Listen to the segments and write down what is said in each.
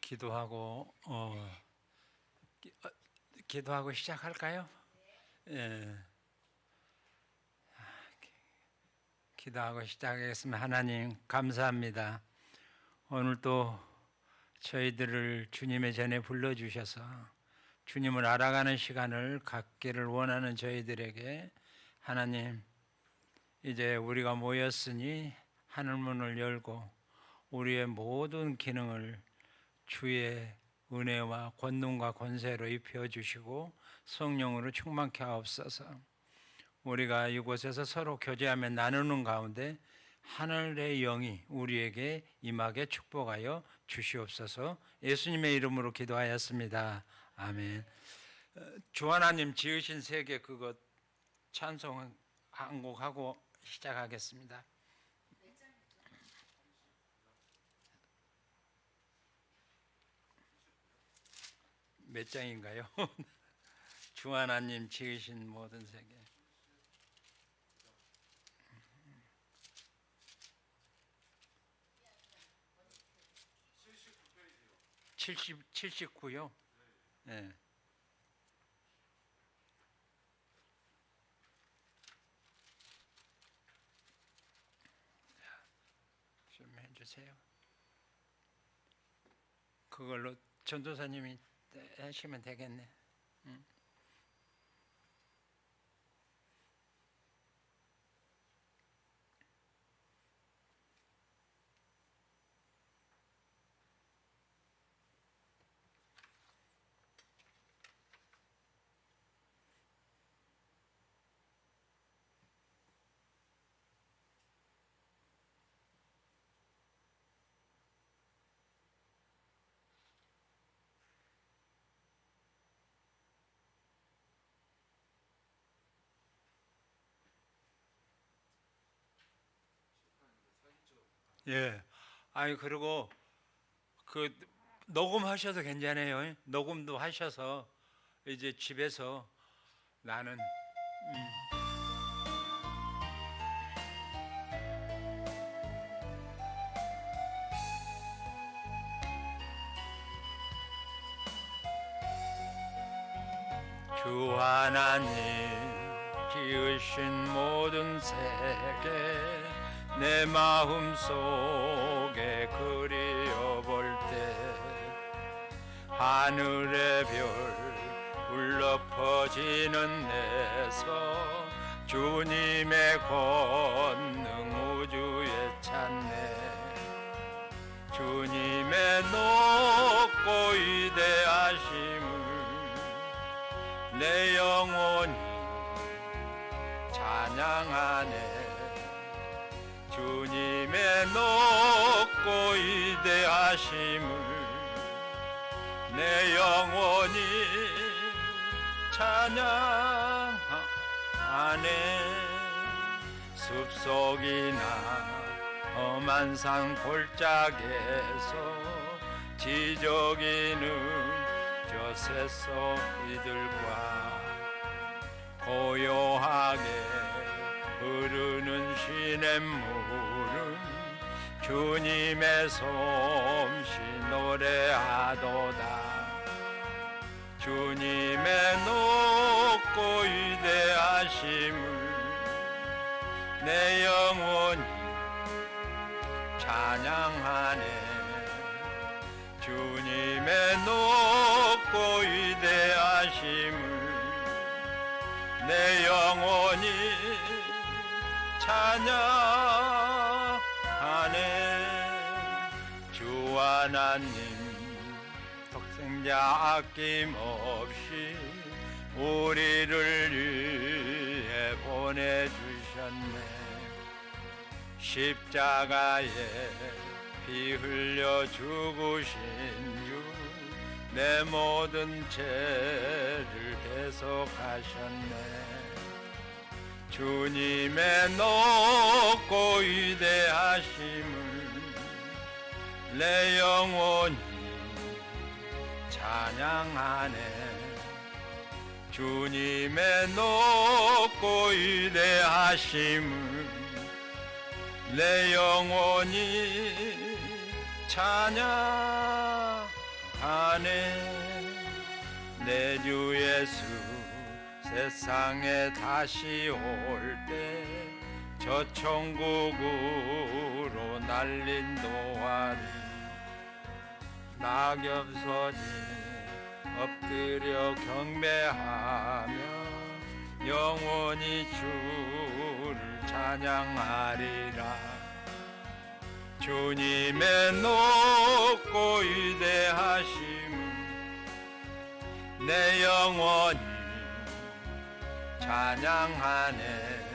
기도하고 기도하고 시작할까요? 예. 기도하고 시작하겠습니다. 하나님 감사합니다. 오늘 또 저희들을 주님의 전에 불러주셔서 주님을 알아가는 시간을 갖기를 원하는 저희들에게 하나님, 이제 우리가 모였으니 하늘문을 열고 우리의 모든 기능을 주의 은혜와 권능과 권세로 입혀주시고 성령으로 충만케 하옵소서. 우리가 이곳에서 서로 교제하며 나누는 가운데 하늘의 영이 우리에게 임하게 축복하여 주시옵소서. 예수님의 이름으로 기도하였습니다. 아멘. 주 하나님 지으신 세계 그것 찬송 한 곡하고 시작하겠습니다. 몇 장인가요? 주 하나님 지으신 모든 세계. 79요? 네. 좀 해주세요. 그걸로 전도사님이 하시면 되겠네. 예. 아니 그리고 그 녹음하셔도 괜찮아요. 녹음도 하셔서 이제 집에서 나는 주 하나님 지으신 모든 세계 내 마음 속에 그리워볼 때 하늘의 별 울려 퍼지는 데서 주님의 권능 우주에 찾네. 주님의 높고 위대하심을 내 영혼이 찬양하네. 주님의 높고 위대하심을 내 영혼이 찬양하네. 숲속이나 험한 산 골짜기에서 지저귀는 저 새소리들과 고요하게 흐르는 시냇물은 주님의 솜씨 노래하도다. 주님의 높고 위대하심을 내 영혼이 찬양하네. 주님의 높고 위대하심을 내 영혼이 찬양하네. 주 하나님 독생자 아낌없이 우리를 위해 보내주셨네. 십자가에 피 흘려 죽으신 주 내 모든 죄를 대속하셨네. 주님의 높고 위대하심을 내 영혼이 찬양하네. 주님의 높고 위대하심을 내 영혼이 찬양하네. 내 주 예수 세상에 다시 올 때 저 천국으로 날 인도하리. 낙엽서지 엎드려 경배하며 영원히 주를 찬양하리라. 주님의 높고 위대하심을 내 영혼이 찬양하네.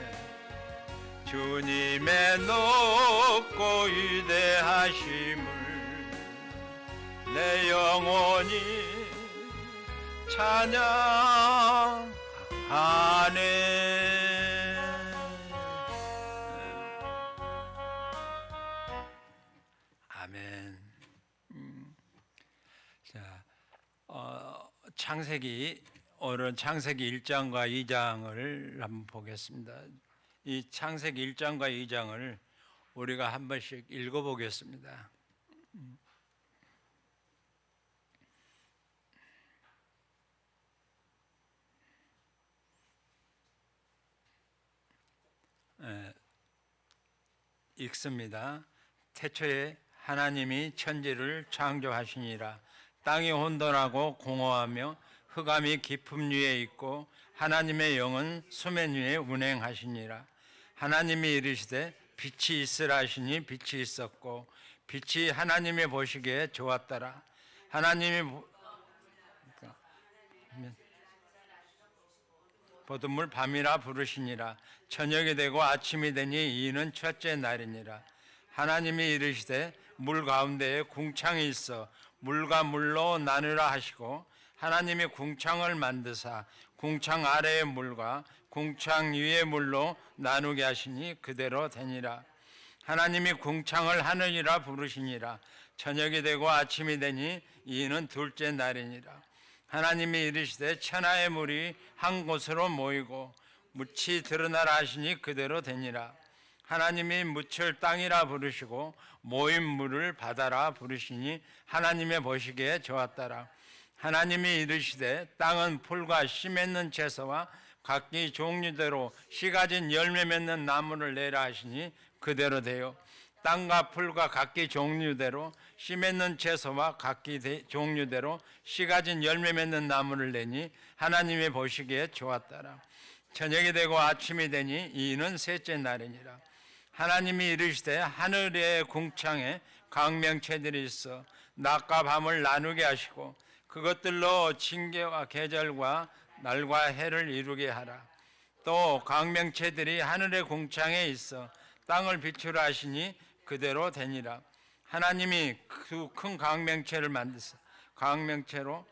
주님의 높고 위대하심을 내 영혼이 찬양하네. 아멘. 자, 창세기 오늘 창세기 1장과 2장을 한번 보겠습니다. 이 창세기 1장과 2장을 우리가 한 번씩 읽어보겠습니다. 읽습니다. 태초에 하나님이 천지를 창조하시니라. 땅이 혼돈하고 공허하며 흑암이 깊음 위에 있고 하나님의 영은 수면 위에 운행하시니라. 하나님이 이르시되 빛이 있으라 하시니 빛이 있었고 빛이 하나님이 보시기에 좋았더라. 하나님이 보드물 밤이라 부르시니라. 저녁이 되고 아침이 되니 이는 첫째 날이니라. 하나님이 이르시되 물 가운데에 궁창이 있어 물과 물로 나누라 하시고 하나님이 궁창을 만드사 궁창 아래의 물과 궁창 위의 물로 나누게 하시니 그대로 되니라. 하나님이 궁창을 하늘이라 부르시니라. 저녁이 되고 아침이 되니 이는 둘째 날이니라. 하나님이 이르시되 천하의 물이 한 곳으로 모이고 묻이 드러나라 하시니 그대로 되니라. 하나님이 묻을 땅이라 부르시고 모인 물을 바다라 부르시니 하나님의 보시기에 좋았더라. 하나님이 이르시되 땅은 풀과 씨 맺는 채소와 각기 종류대로 씨 가진 열매 맺는 나무를 내라 하시니 그대로 되어 땅과 풀과 각기 종류대로 씨 맺는 채소와 각기 종류대로 씨 가진 열매 맺는 나무를 내니 하나님이 보시기에 좋았더라. 저녁이 되고 아침이 되니 이는 셋째 날이니라. 하나님이 이르시되 하늘의 궁창에 광명체들이 있어 낮과 밤을 나누게 하시고 그것들로 징계와 계절과 날과 해를 이루게 하라. 또 광명체들이 하늘의 궁창에 있어 땅을 비추라 하시니 그대로 되니라. 하나님이 그 큰 광명체를 만드사 광명체로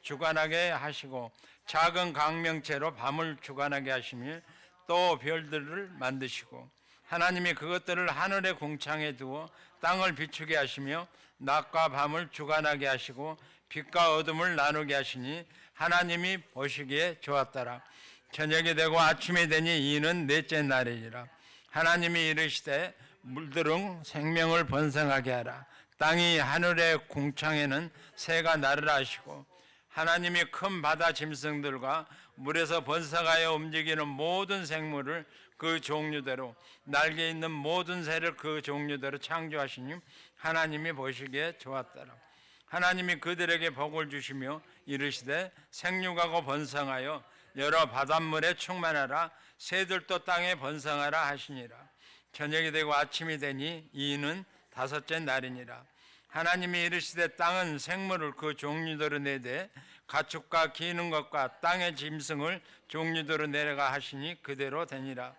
주관하게 하시고 작은 광명체로 밤을 주관하게 하시며 또 별들을 만드시고 하나님이 그것들을 하늘의 궁창에 두어 땅을 비추게 하시며 낮과 밤을 주관하게 하시고 빛과 어둠을 나누게 하시니 하나님이 보시기에 좋았더라. 저녁이 되고 아침이 되니 이는 넷째 날이니라. 하나님이 이르시되 물들은 생명을 번성하게 하라. 땅이 하늘의 궁창에는 새가 나르라 하시고 하나님이 큰 바다 짐승들과 물에서 번성하여 움직이는 모든 생물을 그 종류대로 날개 있는 모든 새를 그 종류대로 창조하시니 하나님이 보시기에 좋았더라. 하나님이 그들에게 복을 주시며 이르시되 생육하고 번성하여 여러 바닷물에 충만하라. 새들도 땅에 번성하라 하시니라. 저녁이 되고 아침이 되니 이는 다섯째 날이니라. 하나님이 이르시되 땅은 생물을 그 종류대로 내되 가축과 기는 것과 땅의 짐승을 종류대로 내려가 하시니 그대로 되니라.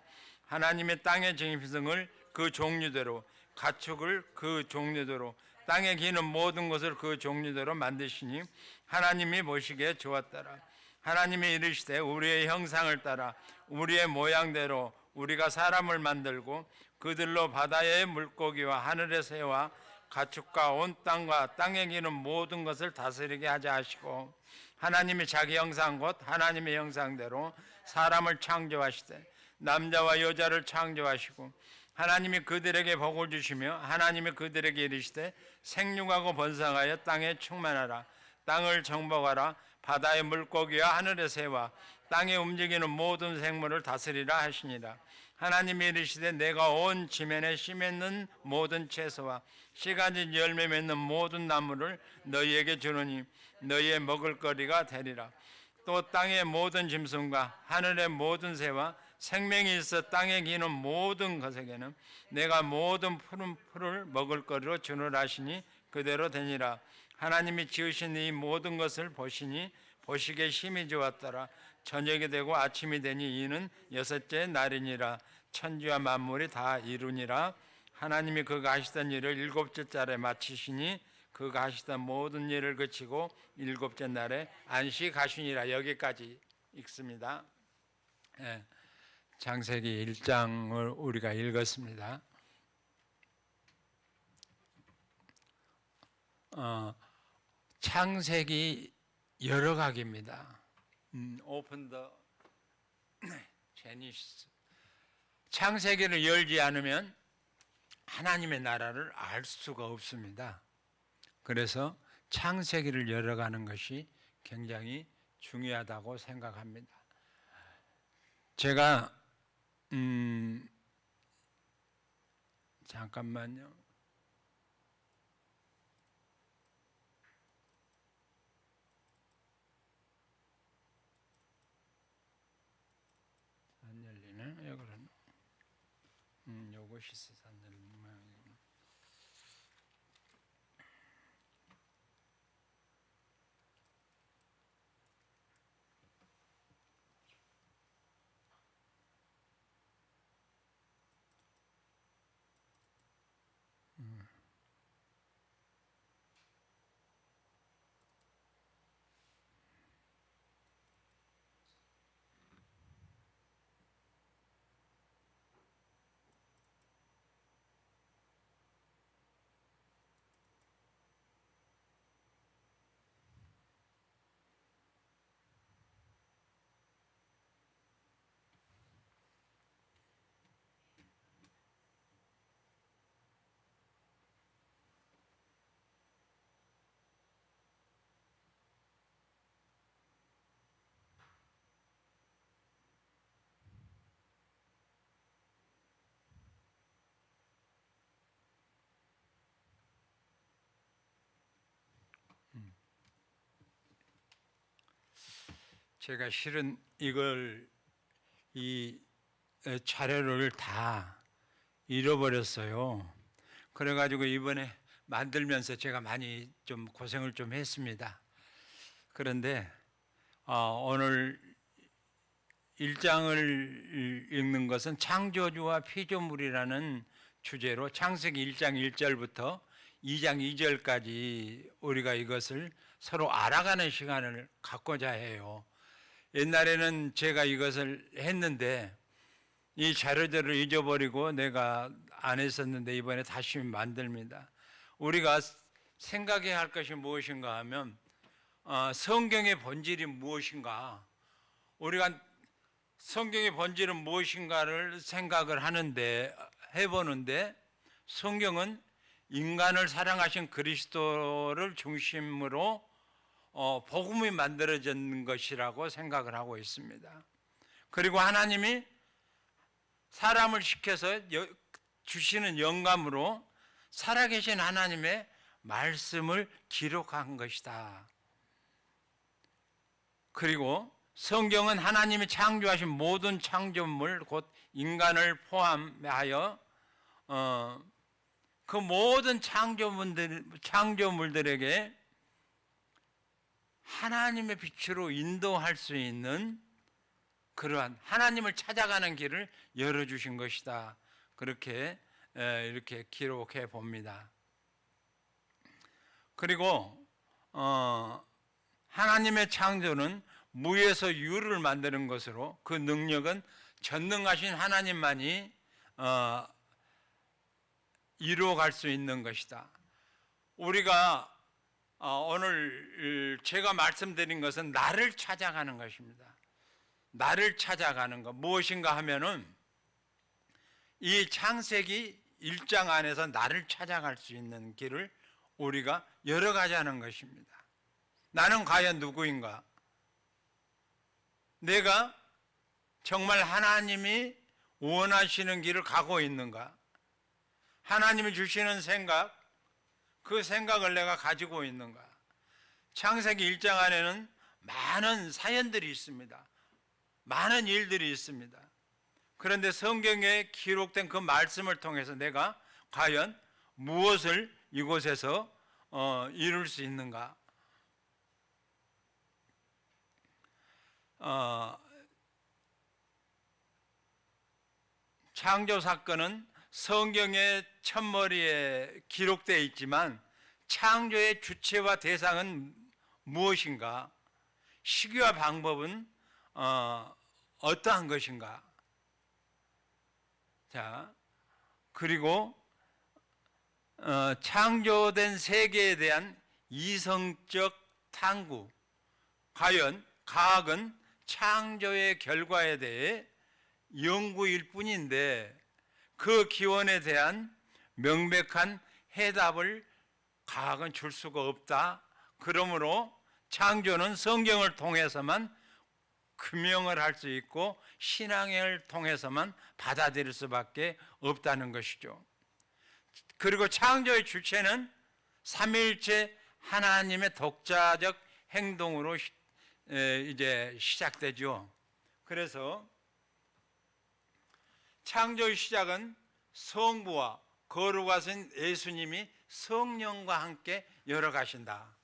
하나님의 땅의 짐승을 그 종류대로 가축을 그 종류대로 땅에 기는 모든 것을 그 종류대로 만드시니 하나님이 보시기에 좋았더라. 하나님이 이르시되 우리의 형상을 따라 우리의 모양대로 우리가 사람을 만들고 그들로 바다의 물고기와 하늘의 새와 가축과 온 땅과 땅에 기는 모든 것을 다스리게 하자 하시고 하나님이 자기 형상 곧 하나님의 형상대로 사람을 창조하시되 남자와 여자를 창조하시고 하나님이 그들에게 복을 주시며 하나님이 그들에게 이르시되 생육하고 번성하여 땅에 충만하라. 땅을 정복하라. 바다의 물고기와 하늘의 새와 땅에 움직이는 모든 생물을 다스리라 하시니라. 하나님이 이르시되 내가 온 지면에 씨 맺는 모든 채소와 씨가진 열매 맺는 모든 나무를 너희에게 주노니 너희의 먹을거리가 되리라. 또 땅의 모든 짐승과 하늘의 모든 새와 생명이 있어 땅에 기는 모든 것에게는 내가 모든 푸른 풀을 먹을거리로 주노라 하시니 그대로 되니라. 하나님이 지으신 이 모든 것을 보시니 보시기에 심히 좋았더라. 저녁이 되고 아침이 되니 이는 여섯째 날이니라. 천지와 만물이 다 이루니라. 하나님이 그가 하시던 일을 일곱째 날에 마치시니 그가 하시던 모든 일을 그치고 일곱째 날에 안식하시니라. 여기까지 읽습니다. 창세기 1장을 우리가 읽었습니다. 창세기 여러 각입니다. Open the Genesis. 창세기를 열지 않으면 하나님의 나라를 알 수가 없습니다. 그래서 창세기를 열어가는 것이 굉장히 중요하다고 생각합니다. 제가 잠깐만요. 안 열리네. 왜 그러나? 요것이 안 열리는 모양이구나. 제가 실은 이 자료를 다 잃어버렸어요. 그래가지고 이번에 만들면서 제가 많이 좀 고생을 좀 했습니다. 그런데 오늘 1장을 읽는 것은 창조주와 피조물이라는 주제로 창세기 1장 1절부터 2장 2절까지 우리가 이것을 서로 알아가는 시간을 갖고자 해요. 옛날에는 제가 이것을 했는데 이 자료들을 잊어버리고 내가 안 했었는데 이번에 다시 만듭니다. 우리가 생각해야 할 것이 무엇인가 하면 성경의 본질이 무엇인가, 우리가 성경의 본질은 무엇인가를 생각을 해보는데 성경은 인간을 사랑하신 그리스도를 중심으로 복음이 만들어진 것이라고 생각을 하고 있습니다. 그리고 하나님이 사람을 시켜서 주시는 영감으로 살아계신 하나님의 말씀을 기록한 것이다. 그리고 성경은 하나님이 창조하신 모든 창조물, 곧 인간을 포함하여 그 모든 창조물들에게 하나님의 빛으로 인도할 수 있는 그러한 하나님을 찾아가는 길을 열어주신 것이다. 그렇게 이렇게 기록해 봅니다. 그리고 하나님의 창조는 무에서 유를 만드는 것으로 그 능력은 전능하신 하나님만이 이루어갈 수 있는 것이다. 우리가 오늘 제가 말씀드린 것은 나를 찾아가는 것입니다. 나를 찾아가는 것 무엇인가 하면은 이 창세기 1장 안에서 나를 찾아갈 수 있는 길을 우리가 열어가자는 것입니다. 나는 과연 누구인가? 내가 정말 하나님이 원하시는 길을 가고 있는가? 하나님이 주시는 생각, 그 생각을 내가 가지고 있는가? 창세기 1장 안에는 많은 사연들이 있습니다. 많은 일들이 있습니다. 그런데 성경에 기록된 그 말씀을 통해서 내가 과연 무엇을 이곳에서 이룰 수 있는가? 창조 사건은 성경의 첫머리에 기록되어 있지만 창조의 주체와 대상은 무엇인가? 시기와 방법은 어떠한 것인가? 자, 그리고 창조된 세계에 대한 이성적 탐구. 과연 과학은 창조의 결과에 대해 연구일 뿐인데 그 기원에 대한 명백한 해답을 과학은 줄 수가 없다. 그러므로 창조는 성경을 통해서만 규명을 할 수 있고 신앙을 통해서만 받아들일 수밖에 없다는 것이죠. 그리고 창조의 주체는 삼위일체 하나님의 독자적 행동으로 이제 시작되죠. 그래서 창조의 시작은 성부와 거룩하신 예수님이 성령과 함께 열어가신다.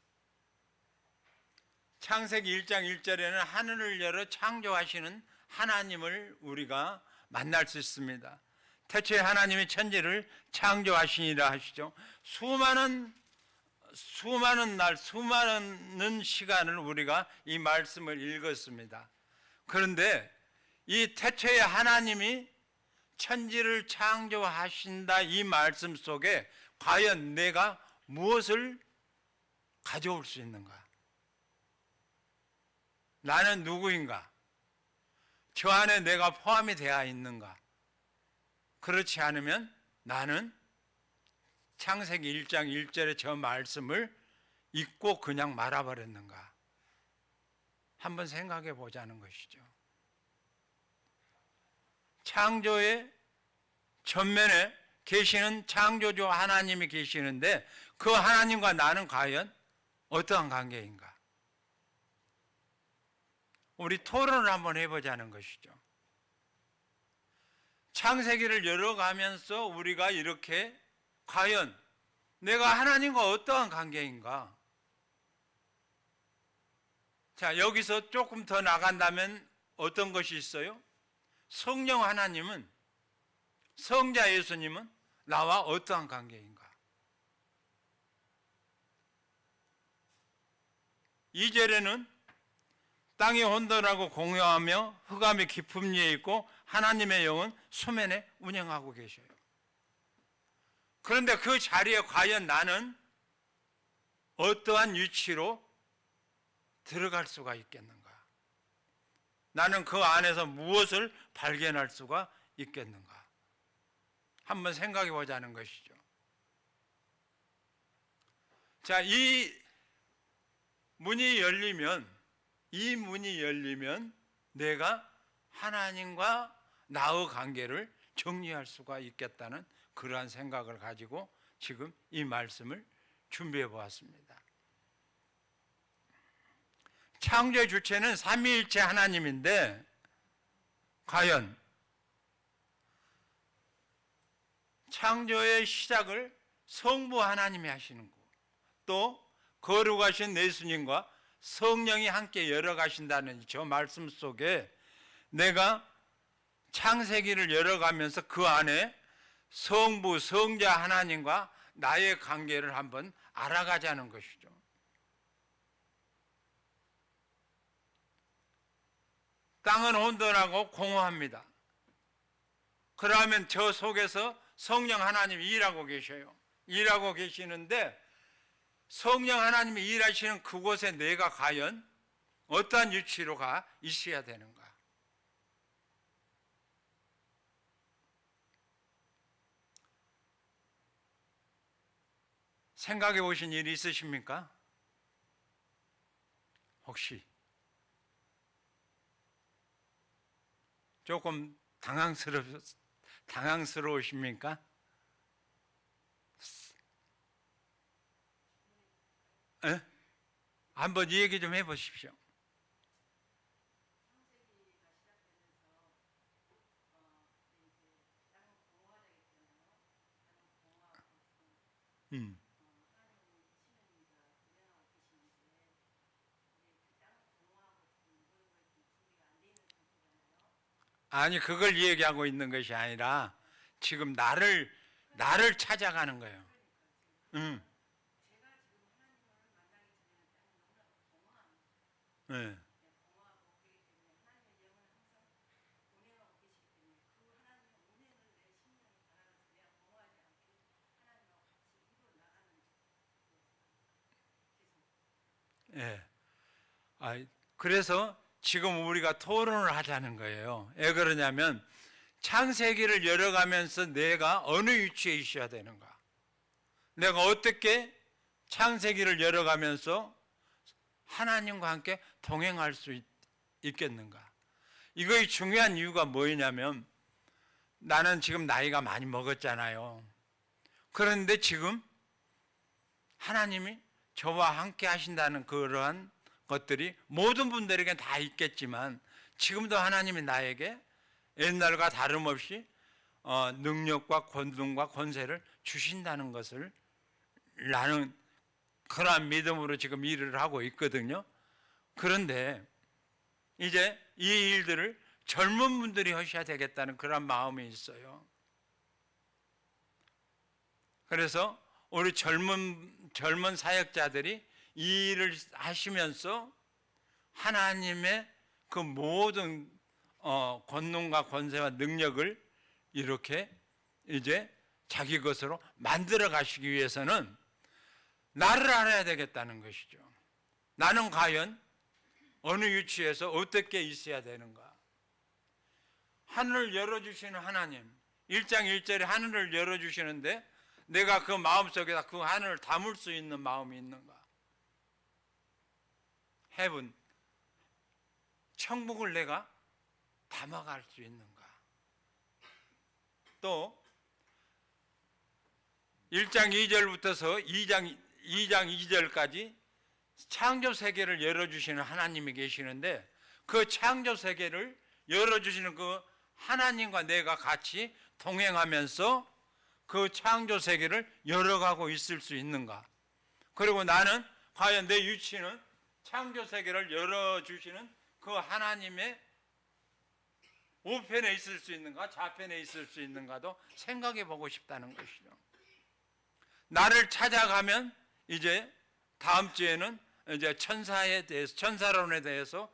창세기 1장 1절에는 하늘을 열어 창조하시는 하나님을 우리가 만날 수 있습니다. 태초에 하나님이 천지를 창조하시니라 하시죠. 수많은 시간을 우리가 이 말씀을 읽었습니다. 그런데 이 태초에 하나님이 천지를 창조하신다 이 말씀 속에 과연 내가 무엇을 가져올 수 있는가? 나는 누구인가? 저 안에 내가 포함이 되어 있는가? 그렇지 않으면 나는 창세기 1장 1절의 저 말씀을 잊고 그냥 말아버렸는가? 한번 생각해 보자는 것이죠. 창조의 전면에 계시는 창조주 하나님이 계시는데 그 하나님과 나는 과연 어떠한 관계인가? 우리 토론을 한번 해보자는 것이죠. 창세기를 열어가면서 우리가 이렇게 과연 내가 하나님과 어떠한 관계인가? 자, 여기서 조금 더 나간다면 어떤 것이 있어요? 성령 하나님은, 성자 예수님은 나와 어떠한 관계인가? 2절에는 땅이 혼돈하고 공허하며 흑암이 깊음 위에 있고 하나님의 영은 수면에 운행하고 계셔요. 그런데 그 자리에 과연 나는 어떠한 위치로 들어갈 수가 있겠는가? 나는 그 안에서 무엇을 발견할 수가 있겠는가? 한번 생각해 보자는 것이죠. 자, 이 문이 열리면 내가 하나님과 나의 관계를 정리할 수가 있겠다는 그러한 생각을 가지고 지금 이 말씀을 준비해 보았습니다. 창조의 주체는 삼위일체 하나님인데 과연 창조의 시작을 성부 하나님이 하시는 거, 또 거룩하신 예수님과 성령이 함께 열어가신다는 저 말씀 속에 내가 창세기를 열어가면서 그 안에 성부, 성자 하나님과 나의 관계를 한번 알아가자는 것이죠. 땅은 혼돈하고 공허합니다. 그러면 저 속에서 성령 하나님이 일하고 계셔요. 일하고 계시는데 성령 하나님이 일하시는 그곳에 내가 과연 어떠한 위치로 가 있어야 되는가? 생각해 보신 일이 있으십니까? 혹시 조금 당황스러우십니까? 에? 한번 이 얘기 좀 해보십시오. 음. 아니, 그걸 얘기하고 있는 것이 아니라 지금 나를 찾아가는 거예요. 응. 네. 예. 아, 그래서 지금 우리가 토론을 하자는 거예요. 왜 그러냐면 창세기를 열어가면서 내가 어느 위치에 있어야 되는가? 내가 어떻게 창세기를 열어가면서 하나님과 함께 동행할 수 있겠는가? 이거의 중요한 이유가 뭐냐면 나는 지금 나이가 많이 먹었잖아요. 그런데 지금 하나님이 저와 함께 하신다는 그러한 것들이 모든 분들에게 다 있겠지만 지금도 하나님이 나에게 옛날과 다름없이 능력과 권능과 권세를 주신다는 것을 나는 그러한 믿음으로 지금 일을 하고 있거든요. 그런데 이제 이 일들을 젊은 분들이 하셔야 되겠다는 그런 마음이 있어요. 그래서 우리 젊은 사역자들이 이 일을 하시면서 하나님의 그 모든 권능과 권세와 능력을 이렇게 이제 자기 것으로 만들어 가시기 위해서는 나를 알아야 되겠다는 것이죠. 나는 과연 어느 위치에서 어떻게 있어야 되는가? 하늘을 열어주시는 하나님, 1장 1절에 하늘을 열어주시는데 내가 그 마음속에다 그 하늘을 담을 수 있는 마음이 있는가? heaven, 천국을 내가 담아갈 수 있는가? 또 1장 2절부터서 2장 2절까지 창조 세계를 열어주시는 하나님이 계시는데 그 창조 세계를 열어주시는 그 하나님과 내가 같이 동행하면서 그 창조 세계를 열어가고 있을 수 있는가? 그리고 나는 과연 내 위치는 창조 세계를 열어주시는 그 하나님의 우편에 있을 수 있는가? 좌편에 있을 수 있는가도 생각해 보고 싶다는 것이죠. 나를 찾아가면 이제 다음 주에는 이제 천사론에 대해서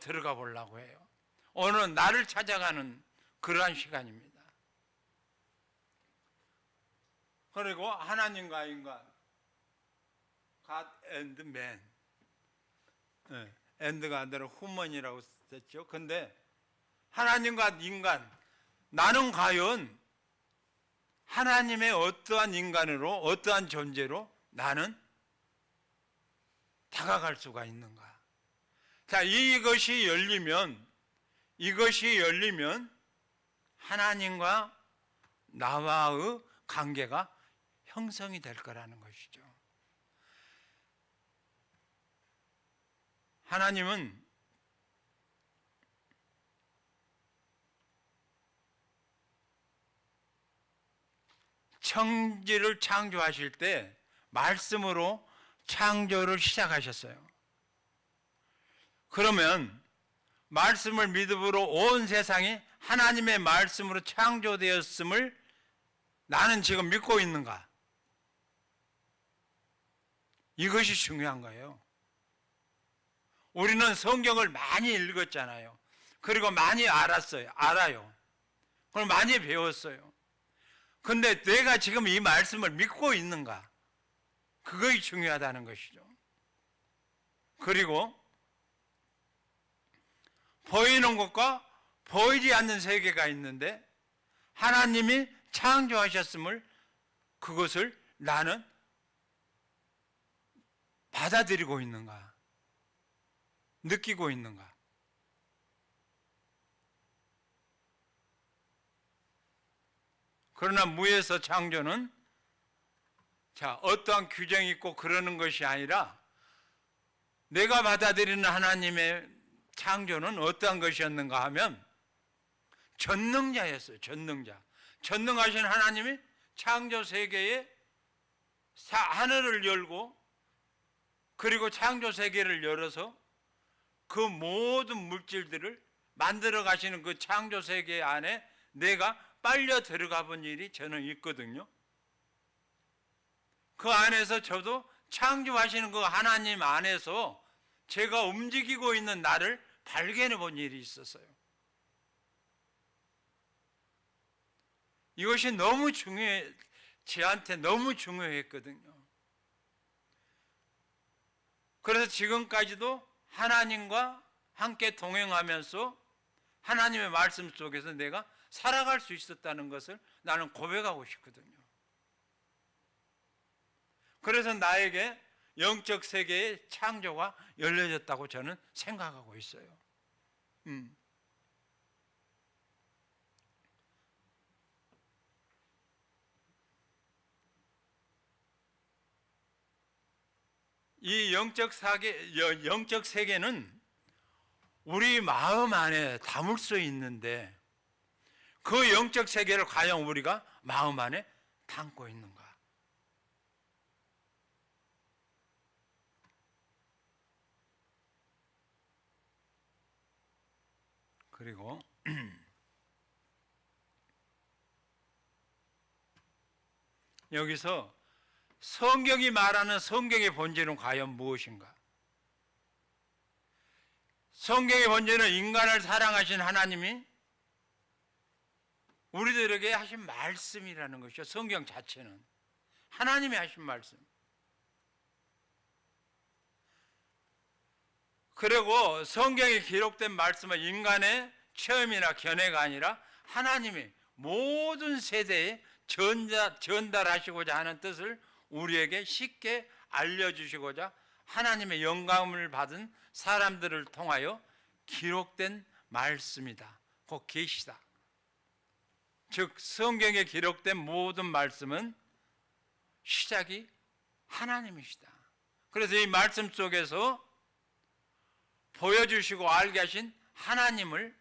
들어가 보려고 해요. 오늘은 나를 찾아가는 그러한 시간입니다. 그리고 하나님과 인간, God and man, and가 아니라 human이라고 썼죠. 근데 하나님과 인간, 나는 과연 하나님의 어떠한 인간으로, 어떠한 존재로 나는 다가갈 수가 있는가? 자, 이것이 열리면 하나님과 나와의 관계가 형성이 될 거라는 것이죠. 하나님은 천지를 창조하실 때 말씀으로 창조를 시작하셨어요. 그러면 말씀을 믿음으로 온 세상이 하나님의 말씀으로 창조되었음을 나는 지금 믿고 있는가? 이것이 중요한 거예요. 우리는 성경을 많이 읽었잖아요. 그리고 많이 알아요. 그걸 많이 배웠어요. 근데 내가 지금 이 말씀을 믿고 있는가? 그것이 중요하다는 것이죠. 그리고 보이는 것과 보이지 않는 세계가 있는데 하나님이 창조하셨음을 그것을 나는 받아들이고 있는가? 느끼고 있는가? 그러나 무에서 창조는 어떠한 규정이 있고 그러는 것이 아니라 내가 받아들이는 하나님의 창조는 어떠한 것이었는가 하면 전능자였어요. 전능자. 전능하신 하나님이 창조 세계에 하늘을 열고 그리고 창조 세계를 열어서 그 모든 물질들을 만들어 가시는 그 창조 세계 안에 내가 빨려 들어가 본 일이 저는 있거든요. 그 안에서 저도 창조하시는 그 하나님 안에서 제가 움직이고 있는 나를 발견해 본 일이 있었어요. 이것이 너무 저한테 너무 중요했거든요. 그래서 지금까지도 하나님과 함께 동행하면서 하나님의 말씀 속에서 내가 살아갈 수 있었다는 것을 나는 고백하고 싶거든요. 그래서 나에게 영적 세계의 창조가 열려졌다고 저는 생각하고 있어요. 이 영적 세계는 우리 마음 안에 담을 수 있는데 그 영적 세계를 과연 우리가 마음 안에 담고 있는가? 그리고 여기서 성경이 말하는 성경의 본질은 과연 무엇인가? 성경의 본질은 인간을 사랑하신 하나님이 우리들에게 하신 말씀이라는 것이죠. 성경 자체는 하나님이 하신 말씀. 그리고 성경에 기록된 말씀은 인간의 체험이나 견해가 아니라 하나님이 모든 세대에 전달하시고자 하는 뜻을 우리에게 쉽게 알려주시고자 하나님의 영감을 받은 사람들을 통하여 기록된 말씀이다. 곧 계시다. 즉 성경에 기록된 모든 말씀은 시작이 하나님이시다. 그래서 이 말씀 속에서 보여주시고 알게 하신 하나님을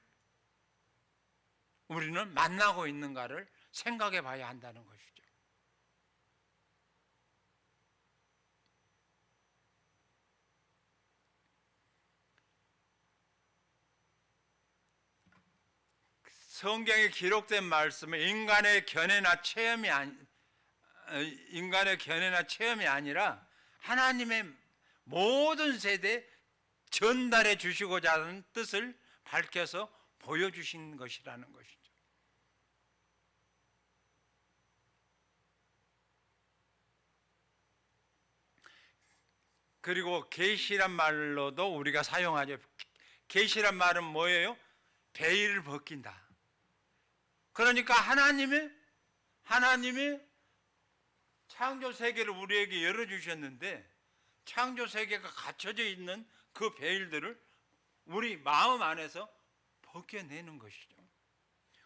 우리는 만나고 있는가를 생각해 봐야 한다는 것이죠. 성경에 기록된 말씀은 인간의 견해나 체험이 아니라 하나님의 모든 세대에 전달해 주시고자 하는 뜻을 밝혀서 보여주신 것이라는 것이죠. 그리고 계시란 말로도 우리가 사용하죠. 계시란 말은 뭐예요? 베일을 벗긴다. 그러니까 하나님이 창조 세계를 우리에게 열어주셨는데 창조 세계가 갇혀져 있는 그 베일들을 우리 마음 안에서 벗겨내는 것이죠.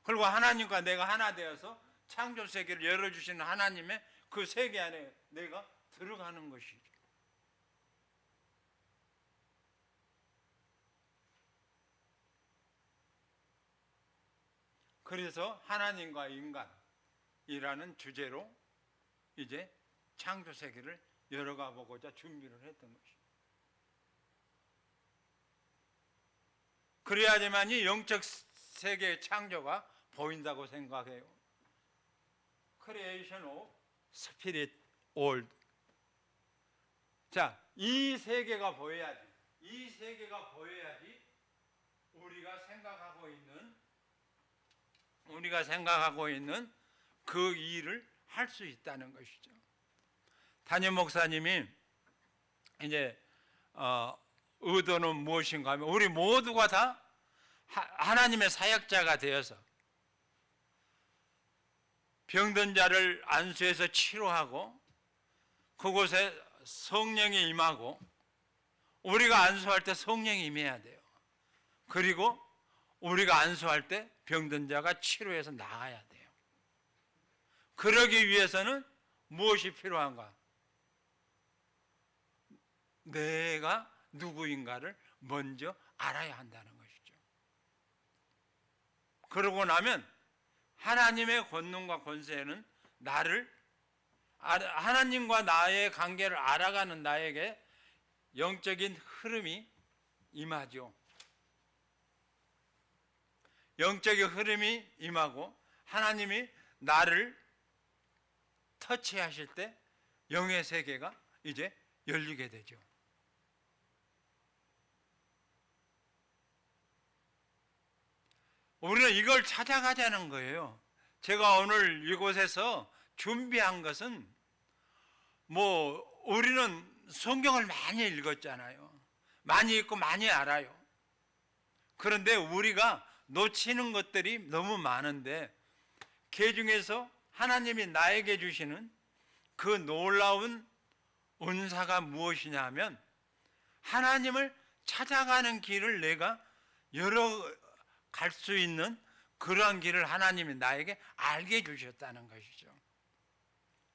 그리고 하나님과 내가 하나 되어서 창조 세계를 열어주시는 하나님의 그 세계 안에 내가 들어가는 것이죠. 그래서 하나님과 인간이라는 주제로 이제 창조 세계를 열어가 보고자 준비를 했던 것이죠. 그래야지만이 영적 세계의 창조가 보인다고 생각해요. Creation of Spirit World. 자, 이 세계가 보여야지 우리가 생각하고 있는 그 일을 할 수 있다는 것이죠. 담임 목사님이 이제 의도는 무엇인가 하면 우리 모두가 다 하나님의 사역자가 되어서 병든 자를 안수해서 치료하고 그곳에 성령이 임하고 우리가 안수할 때 성령이 임해야 돼요. 그리고 우리가 안수할 때 병든 자가 치료해서 나아야 돼요. 그러기 위해서는 무엇이 필요한가? 내가 누구인가를 먼저 알아야 한다는 것이죠. 그러고 나면 하나님의 권능과 권세는 하나님과 나의 관계를 알아가는 나에게 영적인 흐름이 임하죠. 영적인 흐름이 임하고 하나님이 나를 터치하실 때 영의 세계가 이제 열리게 되죠. 우리는 이걸 찾아가자는 거예요. 제가 오늘 이곳에서 준비한 것은 우리는 성경을 많이 읽었잖아요. 많이 읽고 많이 알아요. 그런데 우리가 놓치는 것들이 너무 많은데 그 중에서 하나님이 나에게 주시는 그 놀라운 은사가 무엇이냐 하면 하나님을 찾아가는 길을 내가 갈 수 있는 그러한 길을 하나님이 나에게 알게 주셨다는 것이죠.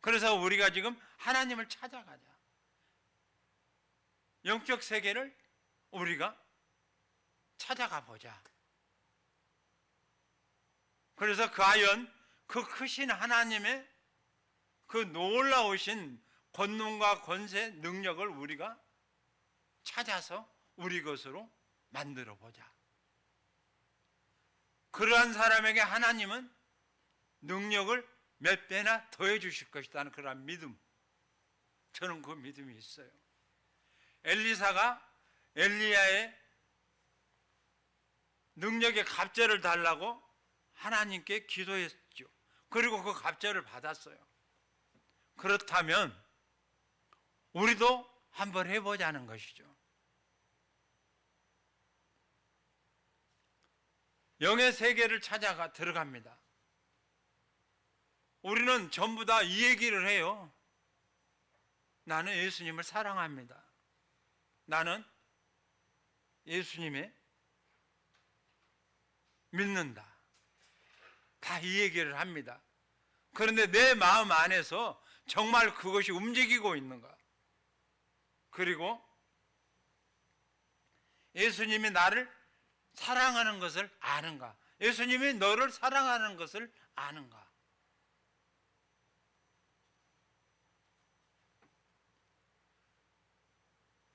그래서 우리가 지금 하나님을 찾아가자. 영적 세계를 우리가 찾아가 보자. 그래서 과연 그 크신 하나님의 그 놀라우신 권능과 권세, 능력을 우리가 찾아서 우리 것으로 만들어 보자. 그러한 사람에게 하나님은 능력을 몇 배나 더해 주실 것이라는 그러한 믿음, 저는 그 믿음이 있어요. 엘리사가 엘리야의 능력의 갑절을 달라고 하나님께 기도했죠. 그리고 그 갑절을 받았어요. 그렇다면 우리도 한번 해보자는 것이죠. 영의 세계를 찾아가 들어갑니다. 우리는 전부 다 이 얘기를 해요. 나는 예수님을 사랑합니다. 나는 예수님의 믿는다. 다 이 얘기를 합니다. 그런데 내 마음 안에서 정말 그것이 움직이고 있는가? 그리고 예수님이 나를 사랑하는 것을 아는가? 예수님이 너를 사랑하는 것을 아는가?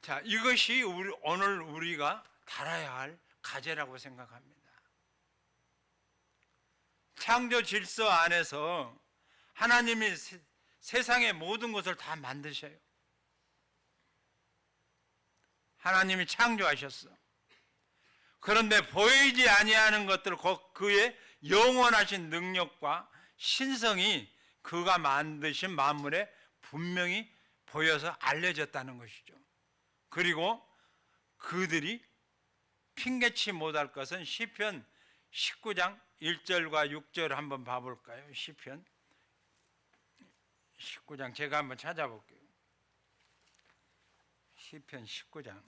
자, 이것이 오늘 우리가 달아야 할 과제라고 생각합니다. 창조 질서 안에서 하나님이 세상의 모든 것을 다 만드셔요. 하나님이 창조하셨어. 그런데 보이지 아니하는 것들, 그의 영원하신 능력과 신성이 그가 만드신 만물에 분명히 보여서 알려졌다는 것이죠. 그리고 그들이 핑계치 못할 것은 시편 19장 1절과 6절 한번 봐볼까요? 시편 19장 제가 한번 찾아볼게요. 시편 19장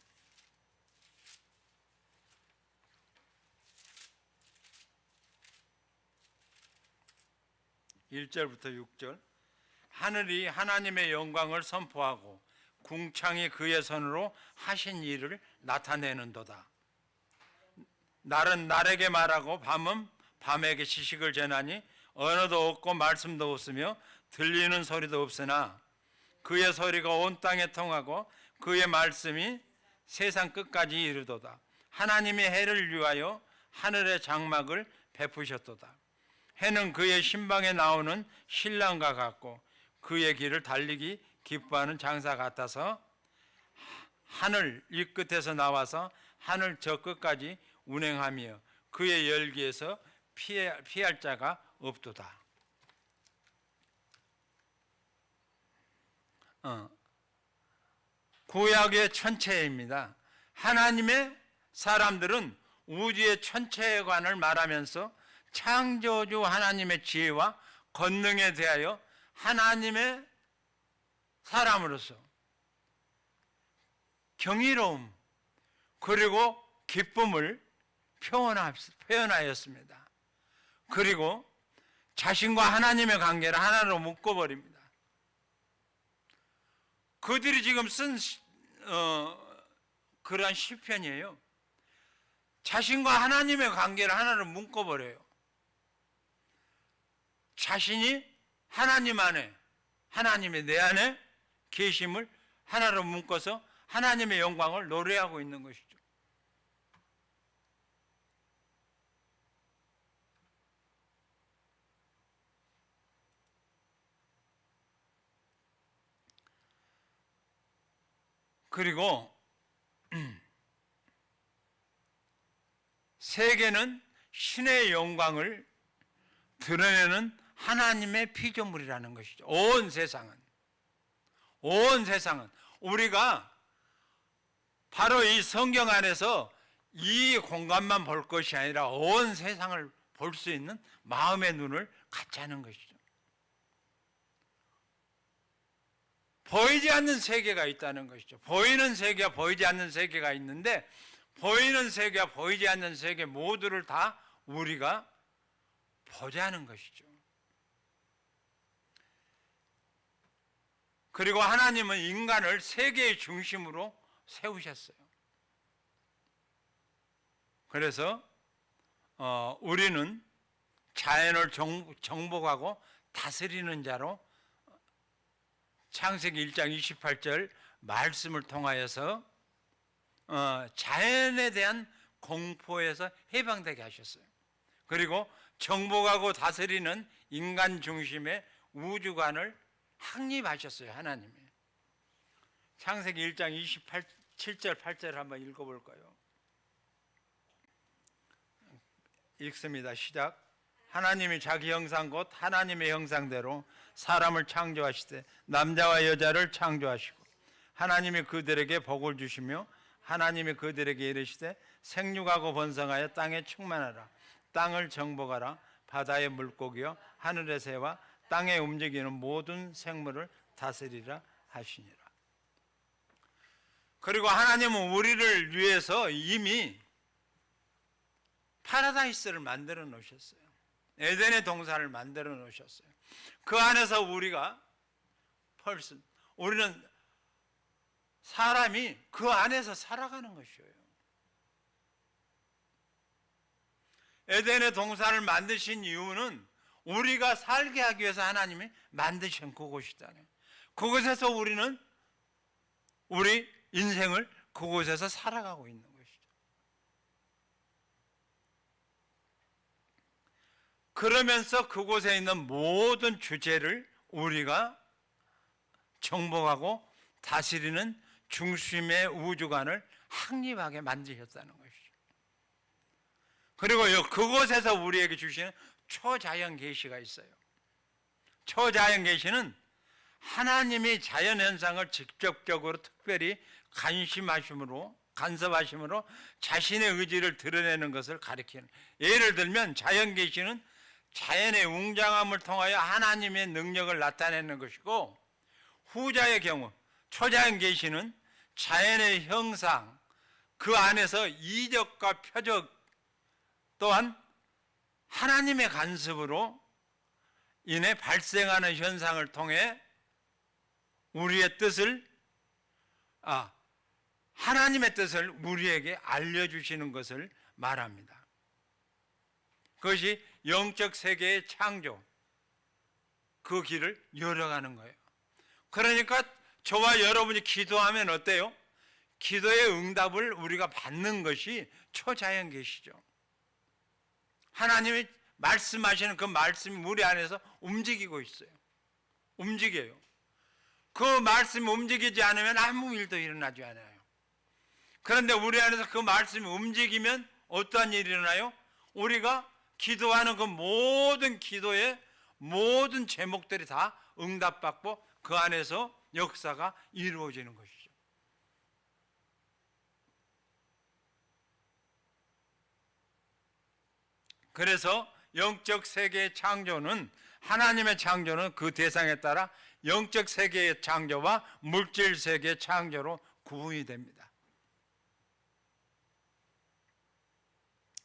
1절부터 6절. 하늘이 하나님의 영광을 선포하고 궁창이 그의 손으로 하신 일을 나타내는도다. 날은 날에게 말하고 밤은 밤에게 지식을 전하니 언어도 없고 말씀도 없으며 들리는 소리도 없으나 그의 소리가 온 땅에 통하고 그의 말씀이 세상 끝까지 이르도다. 하나님이 해를 위하여 하늘의 장막을 베푸셨도다. 해는 그의 신방에 나오는 신랑과 같고 그의 길을 달리기 기뻐하는 장사 같아서 하늘 이 끝에서 나와서 하늘 저 끝까지 운행하며 그의 열기에서 피할 자가 없도다. 구약의 천체입니다. 하나님의 사람들은 우주의 천체관을 말하면서 창조주 하나님의 지혜와 권능에 대하여 하나님의 사람으로서 경이로움 그리고 기쁨을 표현하였습니다. 그리고 자신과 하나님의 관계를 하나로 묶어버립니다. 그들이 지금 쓴 그러한 시편이에요. 자신과 하나님의 관계를 하나로 묶어버려요. 자신이 하나님 안에, 하나님의 내 안에 계심을 하나로 묶어서 하나님의 영광을 노래하고 있는 것이죠. 그리고 세계는 신의 영광을 드러내는 하나님의 피조물이라는 것이죠. 온 세상은 우리가 바로 이 성경 안에서 이 공간만 볼 것이 아니라 온 세상을 볼 수 있는 마음의 눈을 갖자는 것이죠. 보이지 않는 세계가 있다는 것이죠. 보이는 세계와 보이지 않는 세계가 있는데 보이는 세계와 보이지 않는 세계 모두를 다 우리가 보자는 것이죠. 그리고 하나님은 인간을 세계의 중심으로 세우셨어요. 그래서 우리는 자연을 정복하고 다스리는 자로 창세기 1장 28절 말씀을 통하여서 자연에 대한 공포에서 해방되게 하셨어요. 그리고 정복하고 다스리는 인간 중심의 우주관을 확립하셨어요. 하나님이. 창세기 1장 27절 8절 한번 읽어볼까요? 읽습니다. 시작. 하나님이 자기 형상 곧 하나님의 형상대로 사람을 창조하시되 남자와 여자를 창조하시고 하나님이 그들에게 복을 주시며 하나님이 그들에게 이르시되 생육하고 번성하여 땅에 충만하라. 땅을 정복하라. 바다의 물고기와 하늘의 새와 땅에 움직이는 모든 생물을 다스리라 하시니라. 그리고 하나님은 우리를 위해서 이미 파라다이스를 만들어 놓으셨어요. 에덴의 동산을 만들어 놓으셨어요. 그 안에서 우리는 사람이 그 안에서 살아가는 것이에요. 에덴의 동산을 만드신 이유는 우리가 살게 하기 위해서 하나님이 만드신 그곳이잖아요. 그곳에서 우리는 우리 인생을 그곳에서 살아가고 있는 것이죠. 그러면서 그곳에 있는 모든 주제를 우리가 정복하고 다스리는 중심의 우주관을 확립하게 만드셨다는 것이죠. 그리고 그곳에서 우리에게 주시는 초자연 계시가 있어요. 초자연 계시는 하나님이 자연 현상을 직접적으로 특별히 간섭하심으로 자신의 의지를 드러내는 것을 가리키는. 예를 들면 자연 계시는 자연의 웅장함을 통하여 하나님의 능력을 나타내는 것이고, 후자의 경우 초자연 계시는 자연의 형상, 그 안에서 이적과 표적 또한 하나님의 간섭으로 인해 발생하는 현상을 통해 우리의 뜻을 하나님의 뜻을 우리에게 알려주시는 것을 말합니다. 그것이 영적 세계의 창조, 그 길을 열어가는 거예요. 그러니까 저와 여러분이 기도하면 어때요? 기도의 응답을 우리가 받는 것이 초자연 계시죠. 하나님이 말씀하시는 그 말씀이 우리 안에서 움직이고 있어요. 움직여요. 그 말씀이 움직이지 않으면 아무 일도 일어나지 않아요. 그런데 우리 안에서 그 말씀이 움직이면 어떠한 일이 일어나요? 우리가 기도하는 그 모든 기도의 모든 제목들이 다 응답받고 그 안에서 역사가 이루어지는 것이죠. 그래서 영적 세계의 창조는, 하나님의 창조는 그 대상에 따라 영적 세계의 창조와 물질 세계의 창조로 구분이 됩니다.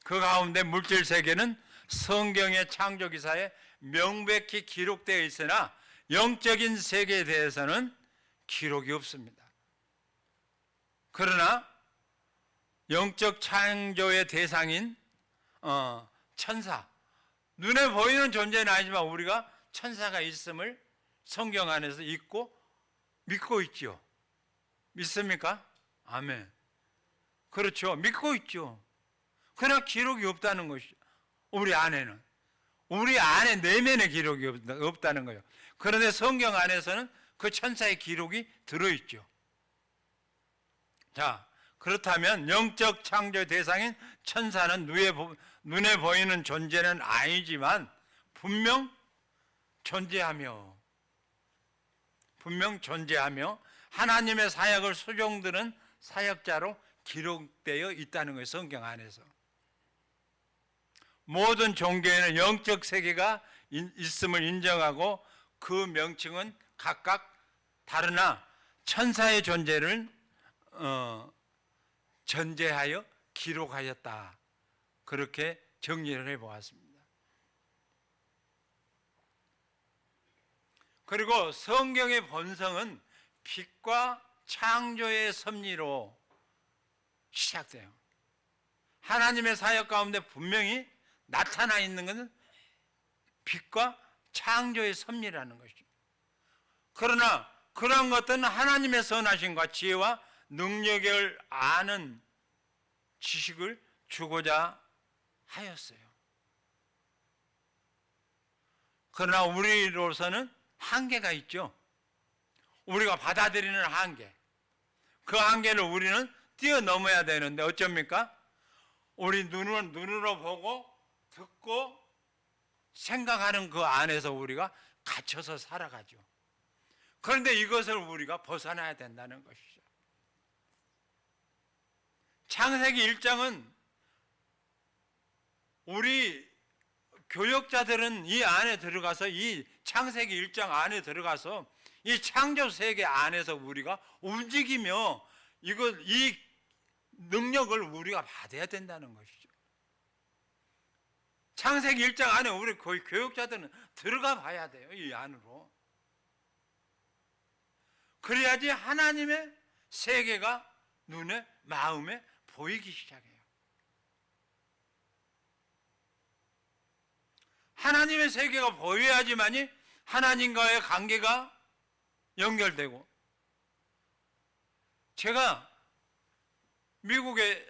그 가운데 물질 세계는 성경의 창조 기사에 명백히 기록되어 있으나 영적인 세계에 대해서는 기록이 없습니다. 그러나 영적 창조의 대상인 천사, 눈에 보이는 존재는 아니지만 우리가 천사가 있음을 성경 안에서 믿고 있죠. 믿습니까? 아멘. 그렇죠. 믿고 있죠. 그러나 기록이 없다는 것이죠. 우리 안에 내면의 기록이 없다는 거예요. 그런데 성경 안에서는 그 천사의 기록이 들어있죠. 자, 그렇다면 영적 창조의 대상인 천사는 눈에 보이는 존재는 아니지만 분명 존재하며 하나님의 사역을 수종드는 사역자로 기록되어 있다는 거예요. 성경 안에서. 모든 종교에는 영적 세계가 있음을 인정하고 그 명칭은 각각 다르나 천사의 존재를 전제하여 기록하였다. 그렇게 정리를 해보았습니다. 그리고 성경의 본성은 빛과 창조의 섭리로 시작돼요. 하나님의 사역 가운데 분명히 나타나 있는 것은 빛과 창조의 섭리라는 것이죠. 그러나 그러한 것들은 하나님의 선하심과 지혜와 능력을 아는 지식을 주고자 하였어요. 그러나 우리로서는 한계가 있죠. 우리가 받아들이는 한계. 그 한계를 우리는 뛰어넘어야 되는데 어쩝니까? 우리 눈으로 보고 듣고 생각하는 그 안에서 우리가 갇혀서 살아가죠. 그런데 이것을 우리가 벗어나야 된다는 것이죠. 창세기 1장은 우리 교역자들은 이 안에 들어가서 이 창세기 1장 안에 들어가서 이 창조 세계 안에서 우리가 움직이며 이 능력을 우리가 받아야 된다는 것이죠. 창세기 1장 안에 우리 거의 교역자들은 들어가 봐야 돼요. 이 안으로. 그래야지 하나님의 세계가 눈에 마음에 보이기 시작해요. 하나님의 세계가 보여야지만이 하나님과의 관계가 연결되고, 제가 미국에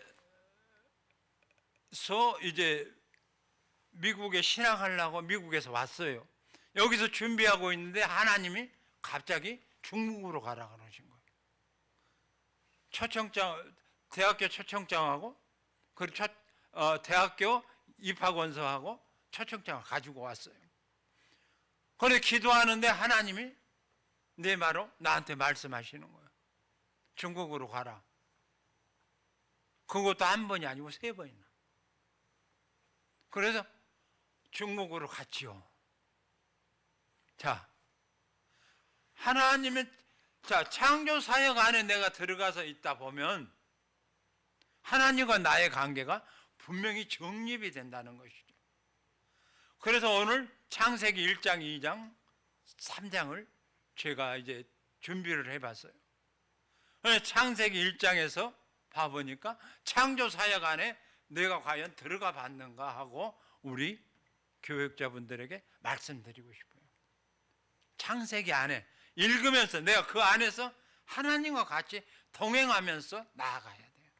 신학하려고 미국에서 왔어요. 여기서 준비하고 있는데 하나님이 갑자기 중국으로 가라 그러신 거예요. 대학교 초청장하고 그리고 대학교 입학원서하고 초청장을 가지고 왔어요. 그런데 기도하는데 하나님이 내 말로 나한테 말씀하시는 거예요. 중국으로 가라. 그것도 한 번이 아니고 3번이나. 그래서 중국으로 갔지요. 자, 하나님의 창조 사역 안에 내가 들어가서 있다 보면 하나님과 나의 관계가 분명히 정립이 된다는 것이죠. 그래서 오늘 창세기 1장, 2장, 3장을 제가 이제 준비를 해봤어요. 창세기 1장에서 봐보니까 창조 사역 안에 내가 과연 들어가 봤는가 하고 우리 교육자분들에게 말씀드리고 싶어요. 창세기 안에 읽으면서 내가 그 안에서 하나님과 같이 동행하면서 나아가야 돼요.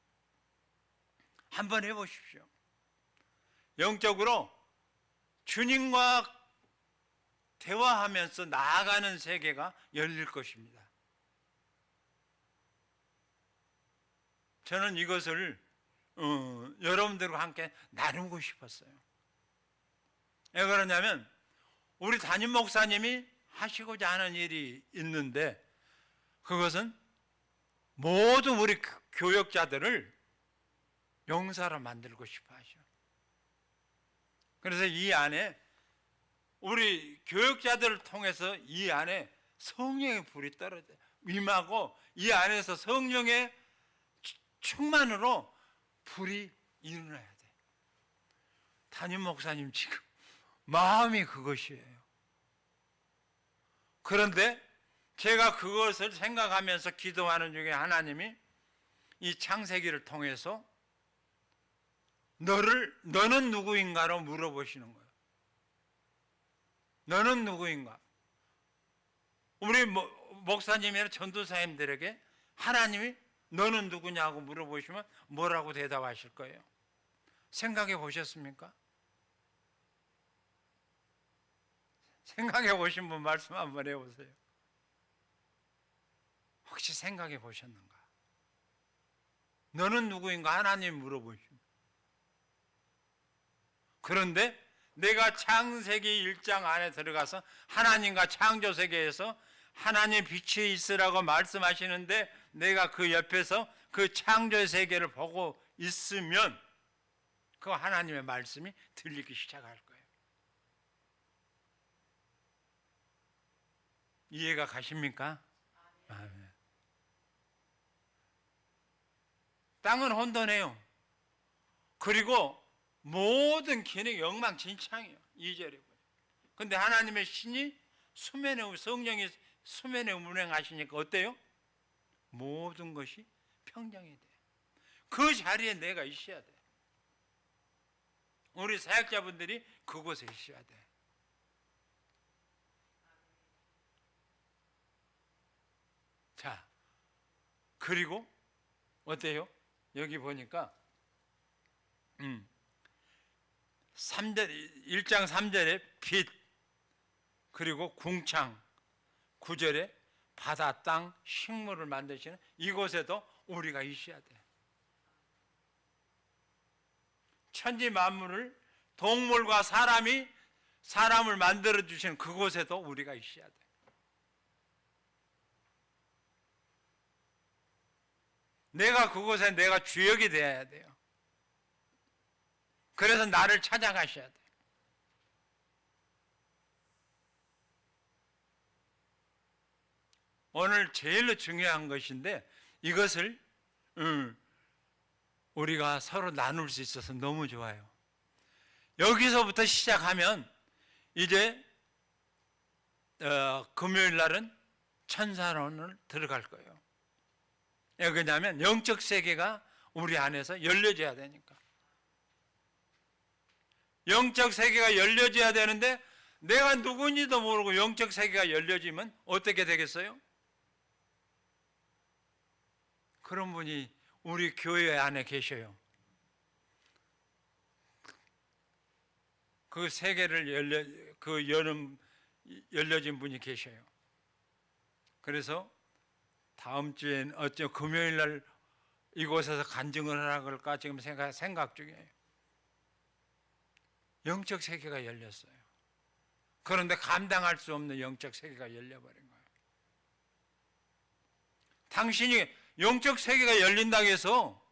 한번 해보십시오. 영적으로 주님과 대화하면서 나아가는 세계가 열릴 것입니다. 저는 이것을 여러분들과 함께 나누고 싶었어요. 왜 그러냐면 우리 담임 목사님이 하시고자 하는 일이 있는데 그것은 모든 우리 교역자들을 용사로 만들고 싶어 하셔. 그래서 이 안에 우리 교역자들을 통해서 이 안에 성령의 불이 임하고 이 안에서 성령의 충만으로 불이 일어나야 돼. 담임 목사님 지금 마음이 그것이에요. 그런데 제가 그것을 생각하면서 기도하는 중에 하나님이 이 창세기를 통해서 너는 누구인가로 물어보시는 거예요. 너는 누구인가? 우리 목사님이나 전도사님들에게 하나님이 너는 누구냐고 물어보시면 뭐라고 대답하실 거예요? 생각해 보셨습니까? 생각해 보신 분 말씀 한번 해보세요. 혹시 생각해 보셨는가? 너는 누구인가 하나님 물어보시면. 그런데 내가 창세기 1장 안에 들어가서 하나님과 창조세계에서 하나님 빛이 있으라고 말씀하시는데 내가 그 옆에서 그 창조세계를 보고 있으면 그 하나님의 말씀이 들리기 시작할 거예요. 이해가 가십니까? 아멘. 땅은 혼돈해요. 그리고 모든 기능이 엉망진창이에요. 2절에 보면. 근데 하나님의 신이 성령이 수면에 운행하시니까 어때요? 모든 것이 평정이 돼요. 그 자리에 내가 있어야 돼. 우리 사역자분들이 그곳에 있어야 돼. 자, 그리고 어때요? 여기 보니까 1장 3절에 빛, 그리고 궁창, 9절에 바다, 땅, 식물을 만드시는 이곳에도 우리가 있어야 돼. 천지 만물을 동물과 사람을 만들어 주시는 그곳에도 우리가 있어야 돼. 내가 그곳에 내가 주역이 되어야 돼요. 그래서 나를 찾아가셔야 돼. 오늘 제일로 중요한 것인데 이것을 우리가 서로 나눌 수 있어서 너무 좋아요. 여기서부터 시작하면 이제 금요일 날은 천사론을 들어갈 거예요. 왜 그러냐면 영적 세계가 우리 안에서 열려져야 되니까. 영적 세계가 열려져야 되는데 내가 누군지도 모르고 영적 세계가 열려지면 어떻게 되겠어요? 그런 분이 우리 교회 안에 계셔요. 그 세계를 열려진 분이 계셔요. 그래서 다음 주엔 금요일 날 이곳에서 간증을 하라 그럴까 지금 생각 중이에요. 영적 세계가 열렸어요. 그런데 감당할 수 없는 영적 세계가 열려버린 거예요. 당신이 영적 세계가 열린다고 해서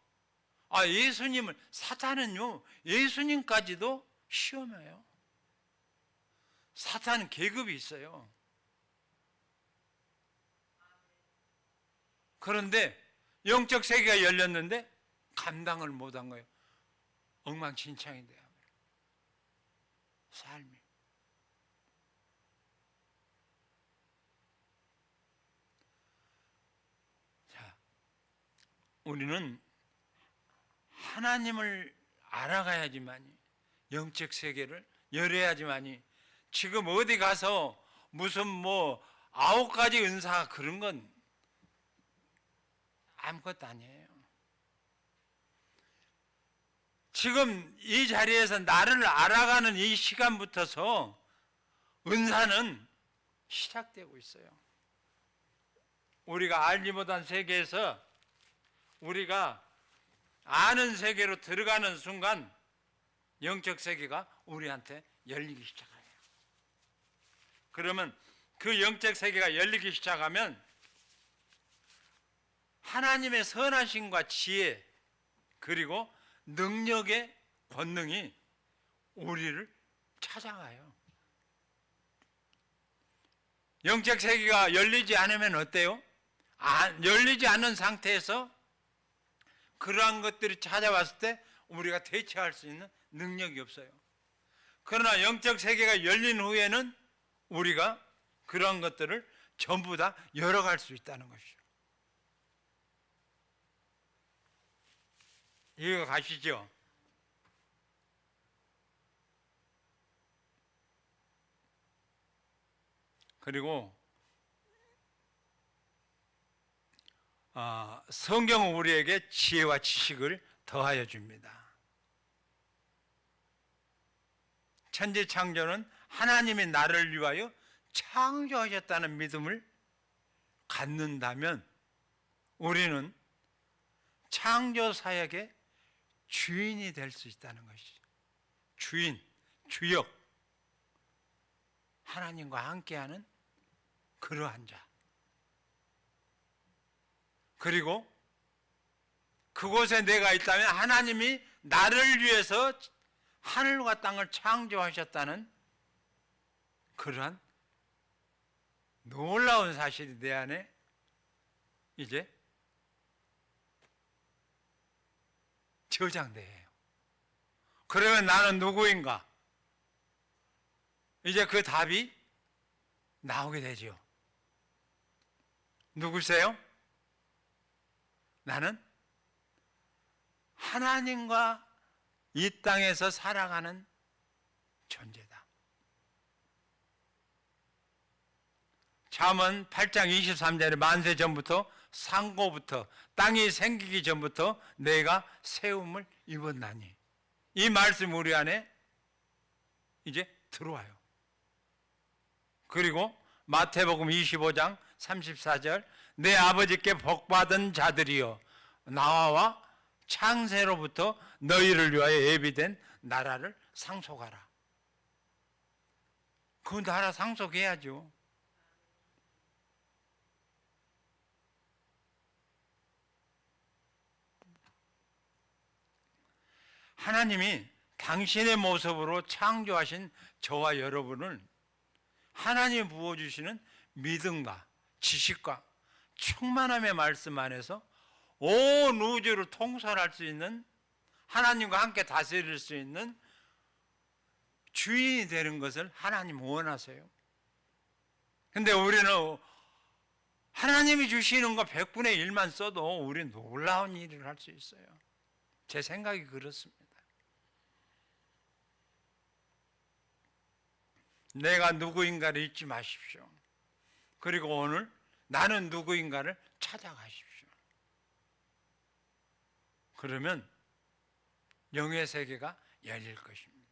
예수님을, 사탄은요 예수님까지도 시험해요. 사탄은 계급이 있어요. 그런데 영적 세계가 열렸는데 감당을 못한 거예요. 엉망진창이 돼요. 삶이. 자, 우리는 하나님을 알아가야지만이 영적 세계를 열어야지만이 지금 어디 가서 무슨 9가지 은사 그런 건 아무것도 아니에요. 지금 이 자리에서 나를 알아가는 이 시간부터서 은사는 시작되고 있어요. 우리가 알지 못한 세계에서 우리가 아는 세계로 들어가는 순간 영적 세계가 우리한테 열리기 시작해요. 그러면 그 영적 세계가 열리기 시작하면 하나님의 선하심과 지혜 그리고 능력의 권능이 우리를 찾아와요. 영적 세계가 열리지 않으면 어때요? 열리지 않는 상태에서 그러한 것들이 찾아왔을 때 우리가 대처할 수 있는 능력이 없어요. 그러나 영적 세계가 열린 후에는 우리가 그러한 것들을 전부 다 열어갈 수 있다는 것이죠. 이해가 가시죠? 그리고 성경은 우리에게 지혜와 지식을 더하여 줍니다. 천지 창조는 하나님이 나를 위하여 창조하셨다는 믿음을 갖는다면 우리는 창조 사역의 주인이 될 수 있다는 것이죠. 주인, 주역, 하나님과 함께하는 그러한 자. 그리고 그곳에 내가 있다면 하나님이 나를 위해서 하늘과 땅을 창조하셨다는 그러한 놀라운 사실이 내 안에 이제 저장돼요. 그러면 나는 누구인가? 이제 그 답이 나오게 되죠. 누구세요? 나는 하나님과 이 땅에서 살아가는 존재다. 잠언 8장 23절에 만세 전부터 상고부터 땅이 생기기 전부터 내가 세움을 입었나니, 이 말씀 우리 안에 이제 들어와요. 그리고 마태복음 25장 34절 내 아버지께 복받은 자들이여 나와 창세로부터 너희를 위하여 예비된 나라를 상속하라. 그 나라 상속해야죠. 하나님이 당신의 모습으로 창조하신 저와 여러분을 하나님이 부어주시는 믿음과 지식과 충만함의 말씀 안에서 온 우주를 통솔할 수 있는, 하나님과 함께 다스릴 수 있는 주인이 되는 것을 하나님 원하세요. 근데 우리는 하나님이 주시는 거 100분의 1만 써도 우리는 놀라운 일을 할 수 있어요. 제 생각이 그렇습니다. 내가 누구인가를 잊지 마십시오. 그리고 오늘 나는 누구인가를 찾아가십시오. 그러면 영의 세계가 열릴 것입니다.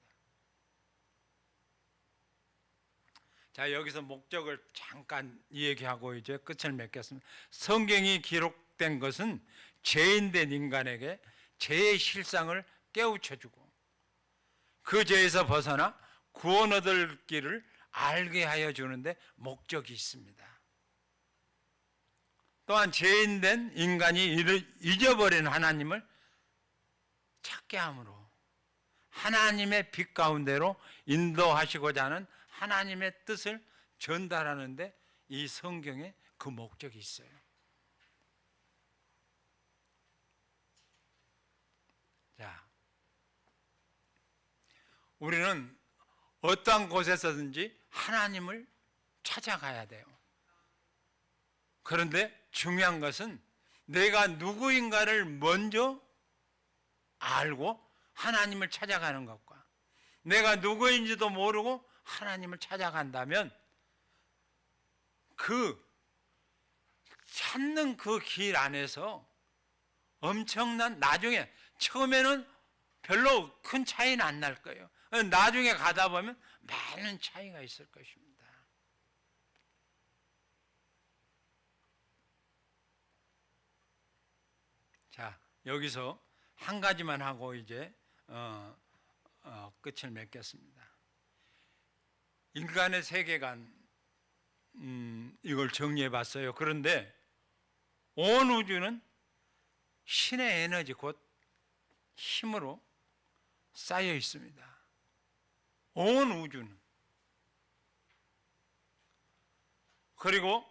자, 여기서 목적을 잠깐 얘기하고 이제 끝을 맺겠습니다. 성경이 기록된 것은 죄인된 인간에게 죄의 실상을 깨우쳐주고 그 죄에서 벗어나 구원 얻을 길을 알게 하여 주는데 목적이 있습니다. 또한 죄인된 인간이 잊어버린 하나님을 찾게 함으로 하나님의 빛 가운데로 인도하시고자 하는 하나님의 뜻을 전달하는데 이 성경에 그 목적이 있어요. 자, 우리는 어떠한 곳에서든지 하나님을 찾아가야 돼요. 그런데 중요한 것은 내가 누구인가를 먼저 알고 하나님을 찾아가는 것과 내가 누구인지도 모르고 하나님을 찾아간다면 그 찾는 그 길 안에서 엄청난, 나중에 처음에는 별로 큰 차이는 안 날 거예요. 나중에 가다 보면 많은 차이가 있을 것입니다. 자, 여기서 한 가지만 하고 이제 끝을 맺겠습니다. 인간의 세계관, 이걸 정리해 봤어요. 그런데 온 우주는 신의 에너지, 곧 힘으로 쌓여 있습니다. 온 우주는. 그리고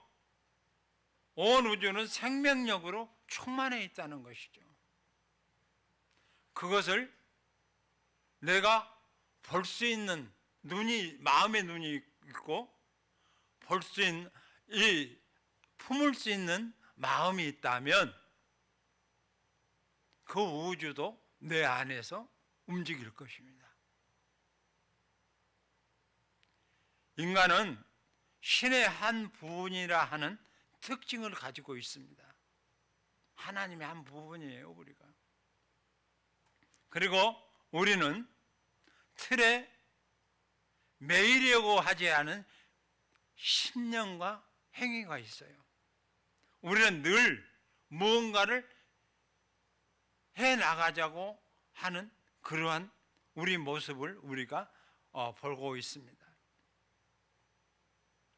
온 우주는 생명력으로 충만해 있다는 것이죠. 그것을 내가 볼 수 있는 눈이, 마음의 눈이 있고 볼 수 있는, 품을 수 있는 마음이 있다면 그 우주도 내 안에서 움직일 것입니다. 인간은 신의 한 부분이라 하는 특징을 가지고 있습니다. 하나님의 한 부분이에요, 우리가. 그리고 우리는 틀에 매이려고 하지 않은 신념과 행위가 있어요. 우리는 늘 무언가를 해나가자고 하는 그러한 우리 모습을 우리가 보고 있습니다.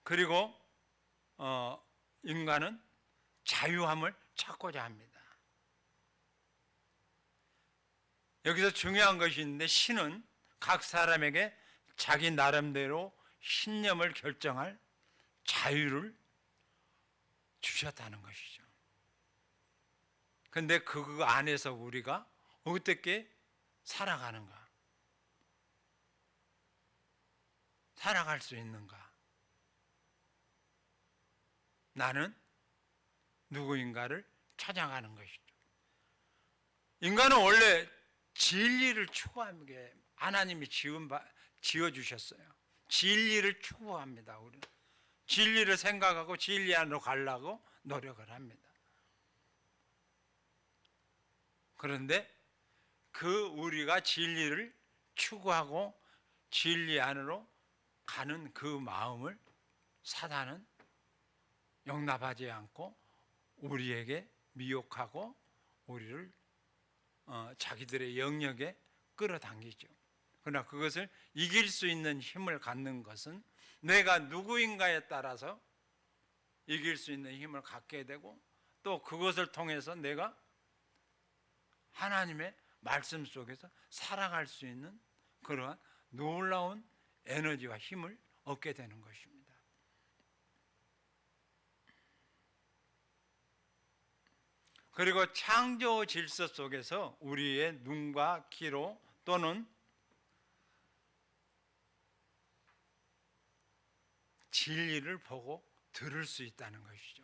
그리고 인간은 자유함을 찾고자 합니다. 여기서 중요한 것이 있는데, 신은 각 사람에게 자기 나름대로 신념을 결정할 자유를 주셨다는 것이죠. 그런데 그 안에서 우리가 어떻게 살아가는가? 살아갈 수 있는가? 나는 누구인가를 찾아가는 것이죠. 인간은 원래 진리를 추구하는 게 하나님이 지어주셨어요. 진리를 추구합니다. 우리는 진리를 생각하고 진리 안으로 가려고 노력을 합니다. 그런데 그 우리가 진리를 추구하고 진리 안으로 가는 그 마음을 사단은 용납하지 않고 우리에게 미혹하고 우리를 자기들의 영역에 끌어당기죠. 그러나 그것을 이길 수 있는 힘을 갖는 것은 내가 누구인가에 따라서 이길 수 있는 힘을 갖게 되고, 또 그것을 통해서 내가 하나님의 말씀 속에서 살아갈 수 있는 그러한 놀라운 에너지와 힘을 얻게 되는 것입니다. 그리고 창조 질서 속에서 우리의 눈과 귀로 또는 진리를 보고 들을 수 있다는 것이죠.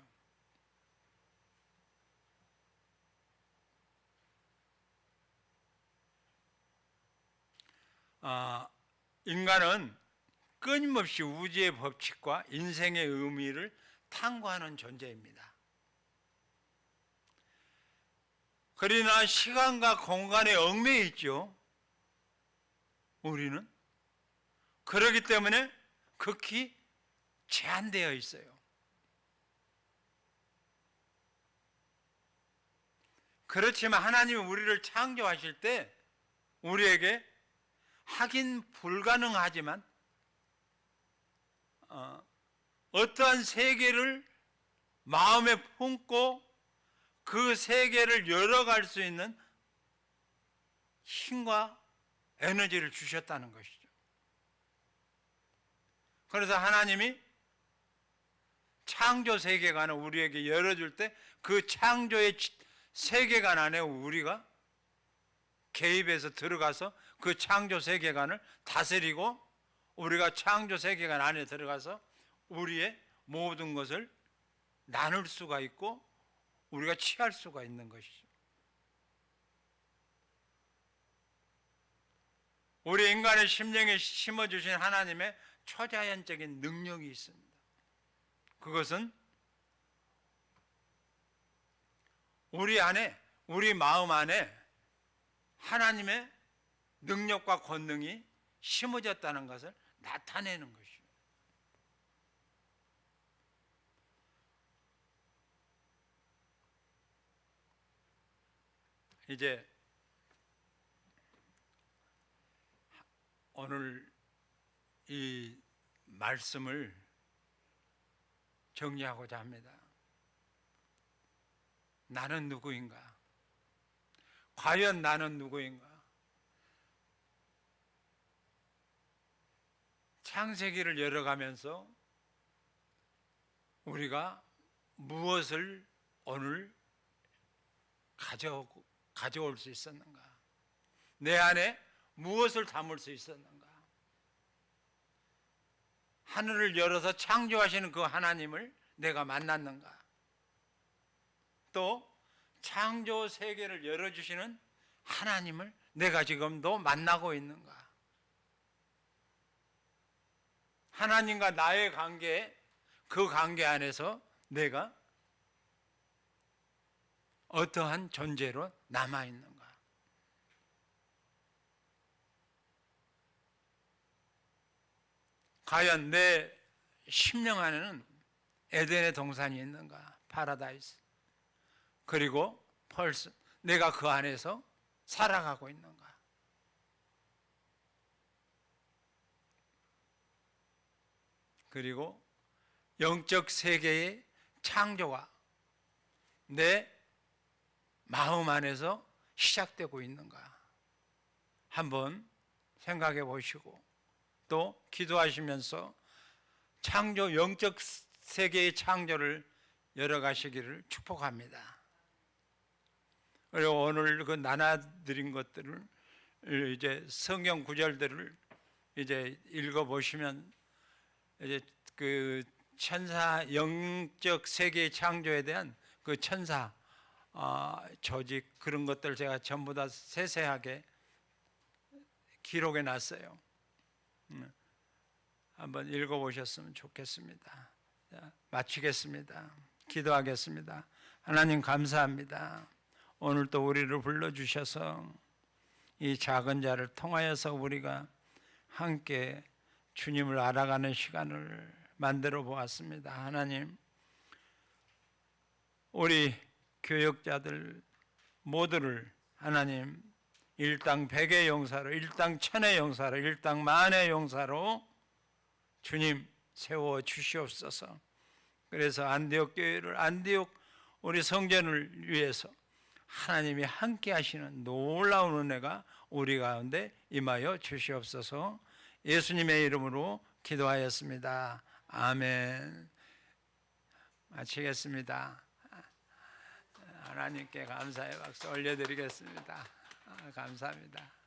인간은 끊임없이 우주의 법칙과 인생의 의미를 탐구하는 존재입니다. 그러나 시간과 공간에 얽매여 있죠. 우리는 그렇기 때문에 극히 제한되어 있어요. 그렇지만 하나님이 우리를 창조하실 때 우리에게 하긴 불가능하지만 어떠한 세계를 마음에 품고 그 세계를 열어갈 수 있는 힘과 에너지를 주셨다는 것이죠. 그래서 하나님이 창조 세계관을 우리에게 열어줄 때 그 창조의 세계관 안에 우리가 개입해서 들어가서 그 창조 세계관을 다스리고, 우리가 창조 세계관 안에 들어가서 우리의 모든 것을 나눌 수가 있고 우리가 취할 수가 있는 것이죠. 우리 인간의 심령에 심어주신 하나님의 초자연적인 능력이 있습니다. 그것은 우리 안에, 우리 마음 안에 하나님의 능력과 권능이 심어졌다는 것을 나타내는 것이에요. 이제 오늘 이 말씀을 정리하고자 합니다. 나는 누구인가? 과연 나는 누구인가? 창세기를 열어가면서 우리가 무엇을 오늘 가져올 수 있었는가? 내 안에 무엇을 담을 수 있었는가? 하늘을 열어서 창조하시는 그 하나님을 내가 만났는가? 또 창조 세계를 열어주시는 하나님을 내가 지금도 만나고 있는가? 하나님과 나의 관계, 그 관계 안에서 내가 어떠한 존재로 남아있는가? 과연 내 심령 안에는 에덴의 동산이 있는가? 파라다이스. 그리고 펄스, 내가 그 안에서 살아가고 있는가? 그리고 영적 세계의 창조가 내 마음 안에서 시작되고 있는가? 한번 생각해 보시고 또 기도하시면서 창조, 영적 세계의 창조를 열어가시기를 축복합니다. 그리고 오늘 그 나눠드린 것들을 이제 성경 구절들을 이제 읽어보시면 이제 그 천사, 영적 세계의 창조에 대한 그 천사 조직, 그런 것들 제가 전부 다 세세하게 기록해 놨어요. 한번 읽어보셨으면 좋겠습니다. 자, 마치겠습니다. 기도하겠습니다. 하나님 감사합니다. 오늘 또 우리를 불러주셔서 이 작은 자를 통하여서 우리가 함께 주님을 알아가는 시간을 만들어 보았습니다. 하나님, 우리 교역자들 모두를 하나님 일당 100의 용사로, 일당 1000의 용사로, 일당 10,000의 용사로 주님 세워 주시옵소서. 그래서 안디옥 교회를, 안디옥 우리 성전을 위해서 하나님이 함께 하시는 놀라운 은혜가 우리 가운데 임하여 주시옵소서. 예수님의 이름으로 기도하였습니다. 아멘. 마치겠습니다. 하나님께 감사의 박수 올려드리겠습니다. 감사합니다.